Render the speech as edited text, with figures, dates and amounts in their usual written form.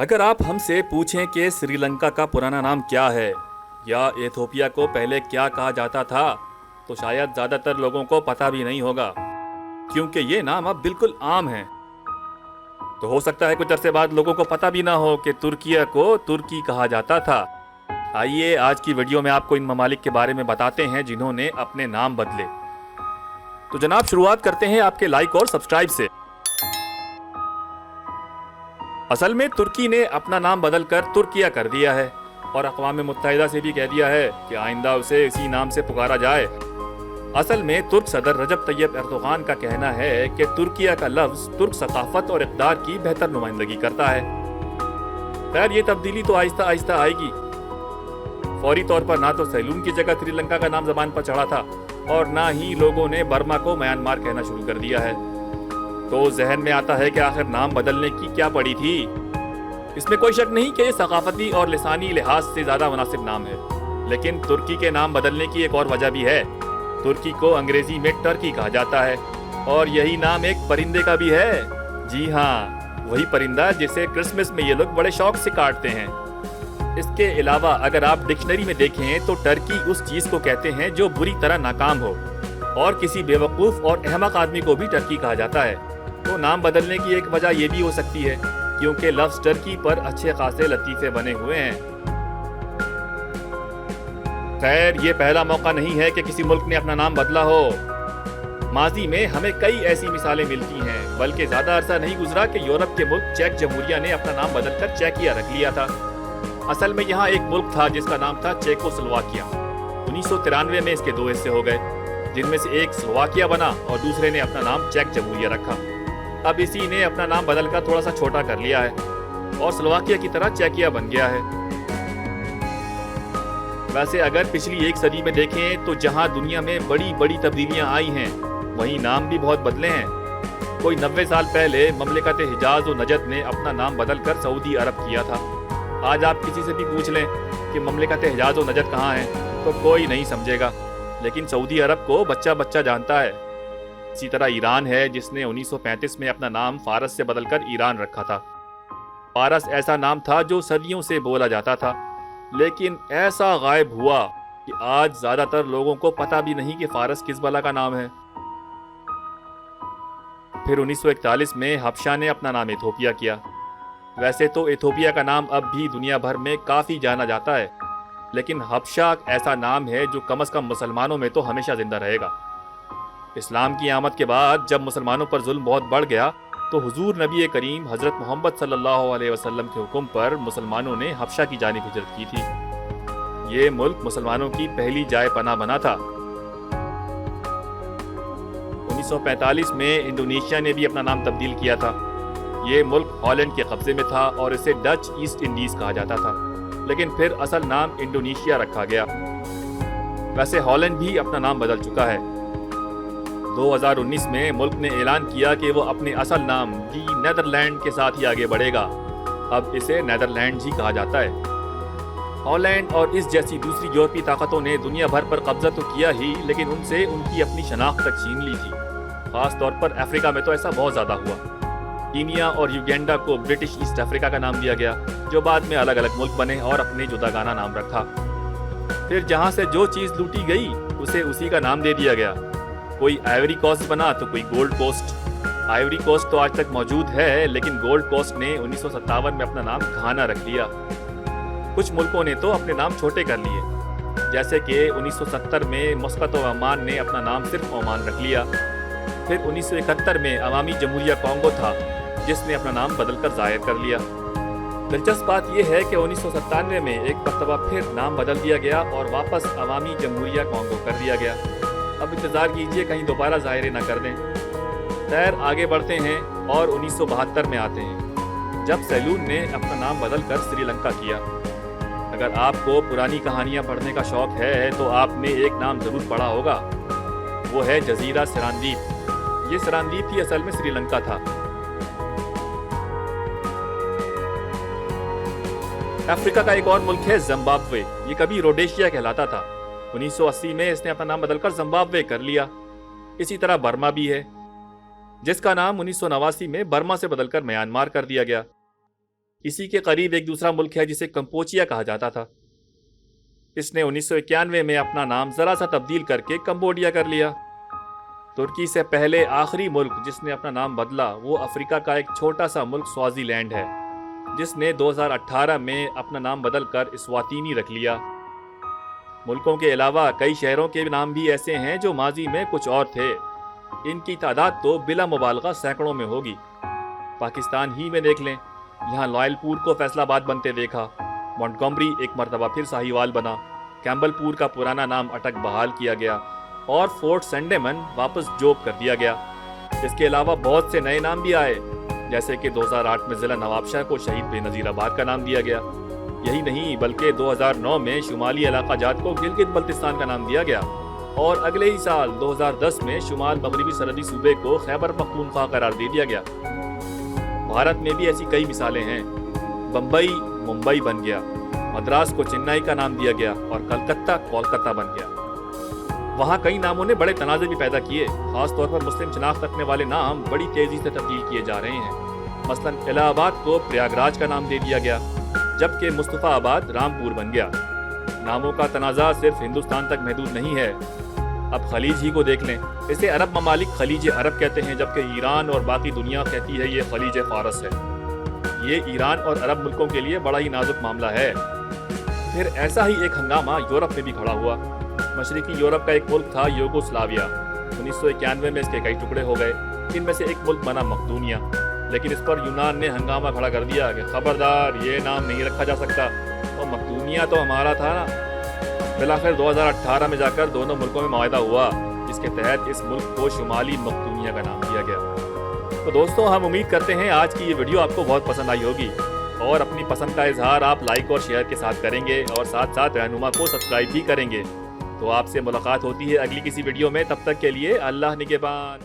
अगर आप हमसे पूछें कि श्रीलंका का पुराना नाम क्या है या एथोपिया को पहले क्या कहा जाता था, तो शायद ज़्यादातर लोगों को पता भी नहीं होगा, क्योंकि ये नाम अब बिल्कुल आम है। तो हो सकता है कुछ अरसे बाद लोगों को पता भी ना हो कि तुर्किया को तुर्की कहा जाता था। आइए आज की वीडियो में आपको इन ममालिक के बारे में बताते हैं जिन्होंने अपने नाम बदले। तो जनाब, शुरुआत करते हैं आपके लाइक और सब्सक्राइब से। असल में तुर्की ने अपना नाम बदलकर तुर्किया कर दिया है और अक़वाम मुत्तहिदा से भी कह दिया है कि आइंदा उसे इसी नाम से पुकारा जाए। असल में तुर्क सदर रजब तैयब एर्दोगान का कहना है कि तुर्किया का लफ्ज़ तुर्क सकाफत और इक़्तिदार की बेहतर नुमाइंदगी करता है। खैर, ये तब्दीली तो आहिस्ता आहिस्ता आएगी। फौरी तौर पर ना तो सैलून की जगह श्रीलंका का नाम ज़बान पर चढ़ा था और ना ही लोगों ने बर्मा को म्यांमार कहना शुरू कर दिया है। तो जहन में आता है कि आखिर नाम बदलने की क्या पड़ी थी। इसमें कोई शक नहीं कि ये सकाफती और लिसानी लिहाज से ज़्यादा मुनासिब नाम है, लेकिन तुर्की के नाम बदलने की एक और वजह भी है। तुर्की को अंग्रेजी में टर्की कहा जाता है और यही नाम एक परिंदे का भी है। जी हाँ, वही परिंदा जिसे क्रिसमस में ये लोग बड़े शौक से काटते हैं। इसके अलावा अगर आप डिक्शनरी में देखें तो टर्की उस चीज़ को कहते हैं जो बुरी तरह नाकाम हो, और किसी बेवकूफ़ और अहमक आदमी को भी टर्की कहा जाता है। तो नाम बदलने की एक वजह यह भी हो सकती है क्योंकि लफ्ज़ टर्की पर अच्छे खासे लतीफ़े बने हुए हैं। खैर, ये पहला मौका नहीं है कि किसी मुल्क ने अपना नाम बदला हो। माजी में हमें कई ऐसी मिसालें मिलती हैं, बल्कि ज़्यादा अरसा नहीं गुजरा कि यूरोप के मुल्क चेक जमहूरिया ने अपना नाम बदलकर चेकिया रख लिया था। असल में यहाँ एक मुल्क था जिसका नाम था चेकोस्लोवाकिया। 1993 में इसके दो हिस्से हो गए, जिनमें से एक स्लोवाकिया बना और दूसरे ने अपना नाम चेक जमहूरिया रखा। अब इसी ने अपना नाम बदलकर थोड़ा सा छोटा कर लिया है और स्लोवाकिया की तरह चेकिया बन गया है। वैसे अगर पिछली एक सदी में देखें तो जहां दुनिया में बड़ी बड़ी तब्दीलियां आई हैं, वहीं नाम भी बहुत बदले हैं। कोई 90 साल पहले ममलिकत हिजाज और नजद ने अपना नाम बदलकर सऊदी अरब किया था। आज आप किसी से भी पूछ लें कि ममलिकत हिजाज और नजद कहाँ है, तो कोई नहीं समझेगा, लेकिन सऊदी अरब को बच्चा बच्चा जानता है। इसी तरह ईरान है जिसने 1935 में अपना नाम फारस से बदलकर ईरान रखा था। फारस ऐसा नाम था जो सदियों से बोला जाता था, लेकिन ऐसा गायब हुआ कि आज ज़्यादातर लोगों को पता भी नहीं कि फारस किस बला का नाम है। फिर 1941 में हबशा ने अपना नाम एथोपिया किया। वैसे तो एथोपिया का नाम अब भी दुनिया भर में काफ़ी जाना जाता है, लेकिन हबशा ऐसा नाम है जो कम से कम मुसलमानों में तो हमेशा जिंदा रहेगा। इस्लाम की आमद के बाद जब मुसलमानों पर जुल्म बहुत बढ़ गया, तो हुजूर नबी करीम हज़रत मोहम्मद सल्लल्लाहु अलैहि वसल्लम के हुक्म पर मुसलमानों ने हबशा की जानिब हिजरत की थी। ये मुल्क मुसलमानों की पहली जाए पनाह बना था। 1945 में इंडोनेशिया ने भी अपना नाम तब्दील किया था। ये मुल्क हॉलैंड के कब्जे में था और इसे डच ईस्ट इंडीज़ कहा जाता था, लेकिन फिर असल नाम इंडोनेशिया रखा गया। वैसे हॉलैंड भी अपना नाम बदल चुका है। 2019 में मुल्क ने ऐलान किया कि वो अपने असल नाम दी नेदरलैंड के साथ ही आगे बढ़ेगा। अब इसे नेदरलैंड ही कहा जाता है। हॉलैंड और इस जैसी दूसरी यूरोपीय ताकतों ने दुनिया भर पर कब्जा तो किया ही, लेकिन उनसे उनकी अपनी शनाख्त तक छीन ली थी। खास तौर पर अफ्रीका में तो ऐसा बहुत ज़्यादा हुआ। कीनिया और युगांडा को ब्रिटिश ईस्ट अफ्रीका का नाम दिया गया, जो बाद में अलग अलग मुल्क बने और अपने जुदागाना नाम रखा। फिर जहाँ से जो चीज़ लूटी गई उसे उसी का नाम दे दिया गया। कोई आइवरी कोस्ट बना तो कोई गोल्ड कोस्ट। आइवरी कोस्ट तो आज तक मौजूद है, लेकिन गोल्ड कोस्ट ने 1957 में अपना नाम घाना रख लिया। कुछ मुल्कों ने तो अपने नाम छोटे कर लिए, जैसे कि 1970 में मस्कत और ओमान ने अपना नाम सिर्फ ओमान रख लिया। फिर 1971 में अवामी जमहूरिया कॉन्गो था, जिसने अपना नाम बदलकर ज़ाहिर कर लिया। दिलचस्प बात यह है कि 1997 में एक मरतबा फिर नाम बदल दिया गया और वापस अवामी जमहूरिया कॉन्गो कर दिया गया। अब इंतज़ार कीजिए कहीं दोबारा ज़ाहिर ना कर दें। खैर, आगे बढ़ते हैं और 1972 में आते हैं, जब सैलून ने अपना नाम बदलकर श्रीलंका किया। अगर आपको पुरानी कहानियाँ पढ़ने का शौक़ है तो आपने एक नाम ज़रूर पढ़ा होगा, वो है जजीरा सरांदीप। ये सरांदीप ही असल में श्रीलंका था। अफ्रीका का एक और मुल्क है जिम्बाब्वे। ये कभी रोडेशिया कहलाता था। 1980 में इसने अपना नाम बदलकर जिम्बाब्वे कर लिया। इसी तरह बर्मा भी है, जिसका नाम 1989 में बर्मा से बदलकर म्यांमार कर दिया गया। इसी के करीब एक दूसरा मुल्क है जिसे कंपोचिया कहा जाता था। इसने 1991 में अपना नाम ज़रा सा तब्दील करके कंबोडिया कर लिया। तुर्की से पहले आखिरी मुल्क जिसने अपना नाम बदला वो अफ्रीका का एक छोटा सा मुल्क स्वाज़ीलैंड है, जिसने 2018 में अपना नाम बदलकर इस्वातिनी रख लिया। मुल्कों के अलावा कई शहरों के नाम भी ऐसे हैं जो माजी में कुछ और थे। इनकी तादाद तो बिला मुबालगा सैकड़ों में होगी। पाकिस्तान ही में देख लें, यहाँ लॉयलपुर को फैसलाबाद बनते देखा, मॉन्टगोमरी एक मरतबा फिर साहिवाल बना, कैम्बलपुर का पुराना नाम अटक बहाल किया गया और फोर्ट संडेमन वापस जोब कर दिया गया। इसके अलावा बहुत से नए नाम भी आए, जैसे कि 2008 में ज़िला नवाबशाह को शहीद बेनज़ीराबाद का नाम दिया गया। यही नहीं बल्कि 2009 में शुमाली इलाका जात को गिलगित बल्तिस्तान का नाम दिया गया और अगले ही साल 2010 में शुमाल मगरबी सरहदी सूबे को खैबर पख्तूनख्वा करार दे दिया गया। भारत में भी ऐसी कई मिसालें हैं। बम्बई मुंबई बन गया, मद्रास को चेन्नई का नाम दिया गया और कलकत्ता कोलकाता बन गया। वहाँ कई नामों ने बड़े तनाज़े भी पैदा किए। खास तौर पर मुस्लिम शनाख्त रखने वाले नाम बड़ी तेज़ी से तब्दील किए जा रहे हैं। मसलन इलाहाबाद को प्रयागराज का नाम दे दिया गया, जबकि मुस्तफ़ाबाद रामपुर बन गया। नामों का तनाज़ा सिर्फ हिंदुस्तान तक महदूद नहीं है। अब खलीज ही को देख लें, इसे अरब ममालिक खलीज अरब कहते हैं, जबकि ईरान और बाकी दुनिया कहती है ये खलीज फारस है। ये ईरान और अरब मुल्कों के लिए बड़ा ही नाजुक मामला है। फिर ऐसा ही एक हंगामा यूरोप में भी खड़ा हुआ। मशरकी यूरोप का एक मुल्क था यूगोस्लाविया। 1991 में इसके कई टुकड़े हो गए। इनमें से एक मुल्क बना मकदूनिया, लेकिन इस पर यूनान ने हंगामा खड़ा कर दिया कि खबरदार ये नाम नहीं रखा जा सकता, और मकदूनिया तो हमारा था ना। फिलहाल 2018 में जाकर दोनों मुल्कों में मुआहदा हुआ, जिसके तहत इस मुल्क को शुमाली मकदूनिया का नाम दिया गया। तो दोस्तों, हम उम्मीद करते हैं आज की ये वीडियो आपको बहुत पसंद आई होगी और अपनी पसंद का इजहार आप लाइक और शेयर के साथ करेंगे और साथ साथ रहनुमा को सब्सक्राइब भी करेंगे। तो आपसे मुलाकात होती है अगली किसी वीडियो में। तब तक के लिए अल्लाह निगहबान।